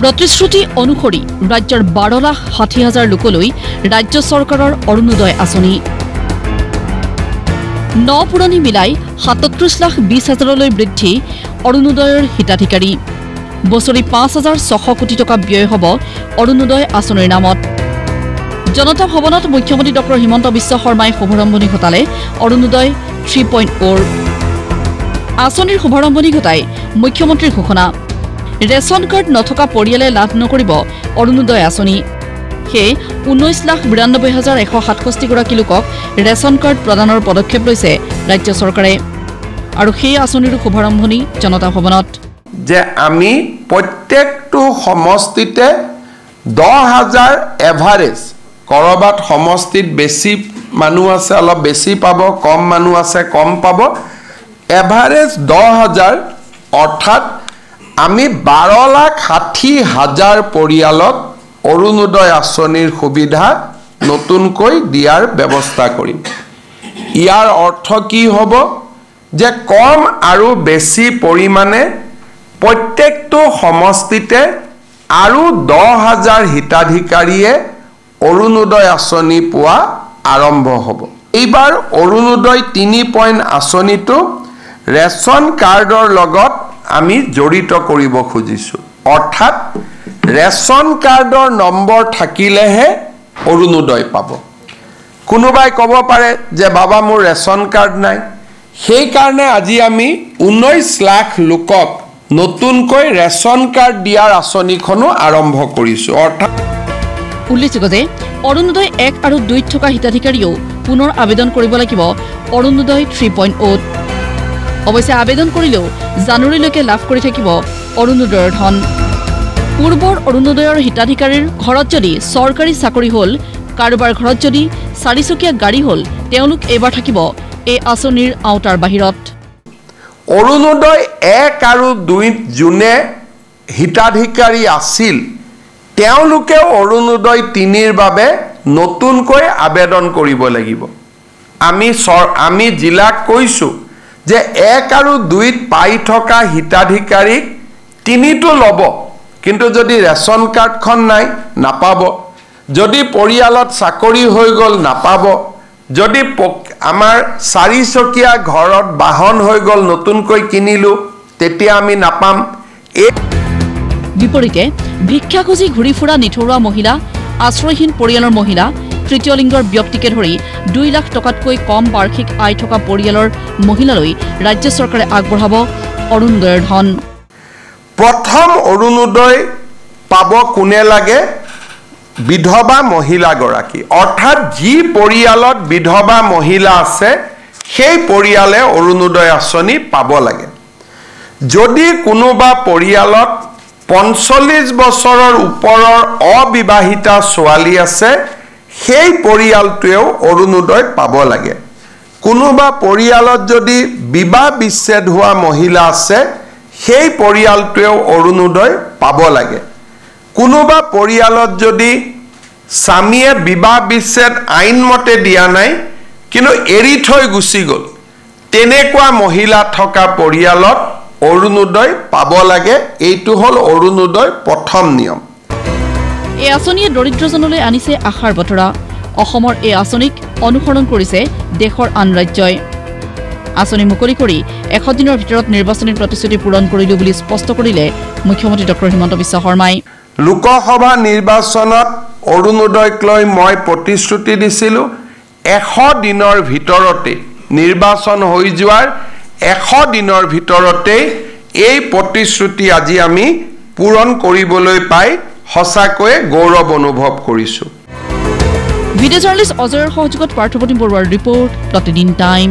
প্ৰতিশ্ৰুতি অনুসৰি ৰাজ্যৰ 12,60,000 লোকলৈ ৰাজ্য চৰকাৰৰ অৰুণোদয় আঁচনি 9 পুৰণি মিলাই 37,20,000লৈ বৃদ্ধি অৰুণোদয়ৰ হিতাধিকাৰী বছৰি 5,600 কোটি টকা ব্যয় হ'ব অৰুণোদয় আঁচনিৰ নামত জনতা ভৱনত মুখ্যমন্ত্ৰী ডক্টৰ হিমন্ত বিশ্ব শৰ্মাই শুভাৰম্ভণি ঘটালে অৰুণোদয় 3.0 আঁচনিৰ শুভাৰম্ভণি ঘটাই মুখ্যমন্ত্ৰীৰ ঘোষণা ৰেচন কাৰ্ড নথকা পৰিয়ালে লাভ নকৰিব অৰুণোদয় আঁচনি হে 19,92,167 গৰাকী লোকক ৰেচন কাৰ্ড প্ৰদানৰ পদক্ষেপ লৈছে ৰাজ্য চৰকাৰে আৰু সেই আঁচনিৰ শুভাৰম্ভণি জনতা ভৱনত যে আমি প্ৰত্যেকটো সমষ্টিতে 10,000 এভাৰেজ কৰবাত সমষ্টিত বেছি মানুহ আছে অলপ বেছি পাব কম মানুহ আছে কম পাব এভাৰেজ 10,000 অৰ্থাৎ আমি 12,60,000 পৰিয়ালক অৰুণোদয় আঁচনিৰ সুবিধা নতুনকৈ দিয়াৰ ব্যৱস্থা কৰিম ইয়াৰ অৰ্থ কি হ'ব যে কম আৰু বেছি পৰিমাণে প্ৰত্যেকটো সমষ্টিতে আৰু 10,000 হিতাধিকাৰীয়ে অৰুণোদয় আঁচনি পোৱা আৰম্ভ হ'ব এইবাৰ অৰুণোদয় 3 পইণ্ট আঁচনিটো ৰেচন কাৰ্ডৰ লগত আমি জড়িত কৰিব খুজিছো অৰ্থাৎ ৰেচন কাৰ্ডৰ নম্বৰ থাকিলেহে অৰুণোদয় পাব কোনোবাই ক'ব পাৰে যে বাবা মোৰ ৰেচন কাৰ্ড নাই সেই কাৰণে আজি আমি 19 লাখ লোকক নতুনকৈ ৰেচন কাৰ্ড দিয়াৰ আঁচনিখনো আৰম্ভ কৰিছো অৰ্থাৎ উল্লেখযোগ্য যে অৰুণোদয় 1 আৰু 2 থকা হিতাধিকাৰীও পুনৰ আবেদন কৰিব লাগিব অৰুণোদয় 3.0 অৱশ্যে আবেদন কৰিলেও জানুৱাৰীলৈকে লাভ কৰি থাকিব অৰুণোদয়ৰ ধন পূৰ্বৰ অৰুণোদয়ৰ হিতাধিকাৰীৰ ঘৰত যদি চৰকাৰী চাকৰি হ'ল কাৰোবাৰ ঘৰত যদি 4চকীয়া গাড়ী হ'ল তেওঁলোক এবাৰ থাকিব এই আঁচনিৰ আওতাৰ বাহিৰত অৰুণোদয় 1 আৰু 2 জুনে হিতাধিকাৰী আছিল তেওঁলোকে অৰুণোদয় 3ৰ বাবে নতুনকৈ আবেদন কৰিব লাগিব আমি জিলাক কৈছো যে 1 আৰু 2ত পাই থকা হিতাধিকাৰীক 3টো ল'ব কিন্তু যদি ৰেচন কাৰ্ডখন নাই নাপাব যদি পৰিয়ালত চাকৰি হৈ গ'ল নাপাব যদি আমাৰ 4চকীয়া ঘৰত বাহন হৈ গ'ল নতুনকৈ কিনিলো তেতিয়া আমি নাপাম বিপৰীতে ভিক্ষা খুজি ঘূৰি ফুৰা নিথৰুৱা মহিলা আশ্ৰয়হীন পৰিয়ালৰ মহিলা তৃতীয় লিংগৰ ব্যক্তিকে ধৰি 2 লাখ টকাতকৈ কম বাৰ্ষিক আয় থকা পৰিয়ালৰ মহিলালৈ ৰাজ্য চৰকাৰে আগবঢ়াব অৰুণোদয়ৰ ধন প্ৰথম অৰুণোদয় পাব কোনে লাগে বিধৱা মহিলা গৰাকী অৰ্থাৎ যি পৰিয়ালত বিধৱা মহিলা আছে সেই পৰিয়ালে অৰুণোদয় আঁচনি পাব লাগে যদি কোনোবা পৰিয়ালত 45 বছৰৰ ওপৰৰ অবিবাহিতা ছোৱালী আছে সেই পৰিয়ালটোৱেও অৰুণোদয় পাব লাগে কোনোবা পৰিয়ালত যদি বিবাহ বিচ্ছেদ হোৱা মহিলা আছে সেই পৰিয়ালটোৱেও অৰুণোদয় পাব লাগে কোনোবা পৰিয়ালত যদি স্বামীয়ে বিবাহ বিচ্ছেদ আইনমতে দিয়া নাই কিন্তু এৰি থৈ গুচি গ'ল তেনেকুৱা মহিলা থকা পৰিয়ালত অৰুণোদয় পাব লাগে এইটো হ'ল অৰুণোদয় প্ৰথম নিয়ম এই আঁচনিয়ে দৰিদ্ৰজনলৈ আনিছে আশাৰ বতৰা অসমৰ এই আঁচনিক অনুসৰণ কৰিছে দেশৰ আন ৰাজ্যই আঁচনি মুকলি কৰি 100 দিনৰ ভিতৰত নিৰ্বাচনী প্ৰতিশ্ৰুতি পূৰণ কৰিলো বুলি স্পষ্ট কৰিলে মুখ্যমন্ত্ৰী ডক্টৰ হিমন্ত বিশ্ব শৰ্মাই লোকসভা নিৰ্বাচনত অৰুণোদয়ক লৈ মই প্ৰতিশ্ৰুতি দিছিলো 100 দিনৰ ভিতৰতে নিৰ্বাচন হৈ যোৱাৰ 100 দিনৰ ভিতৰতে এই প্ৰতিশ্ৰুতি আজি আমি পূৰণ কৰিবলৈ পাই হসাকৈ গৌৰৱ অনুভৱ কৰিছো ভিডিঅ জাৰ্নালিষ্ট অজয়ৰ সহযোগত পাৰ্থপ্ৰতিম বৰুৱাৰ ৰিপৰ্ট প্ৰতিদিন টাইম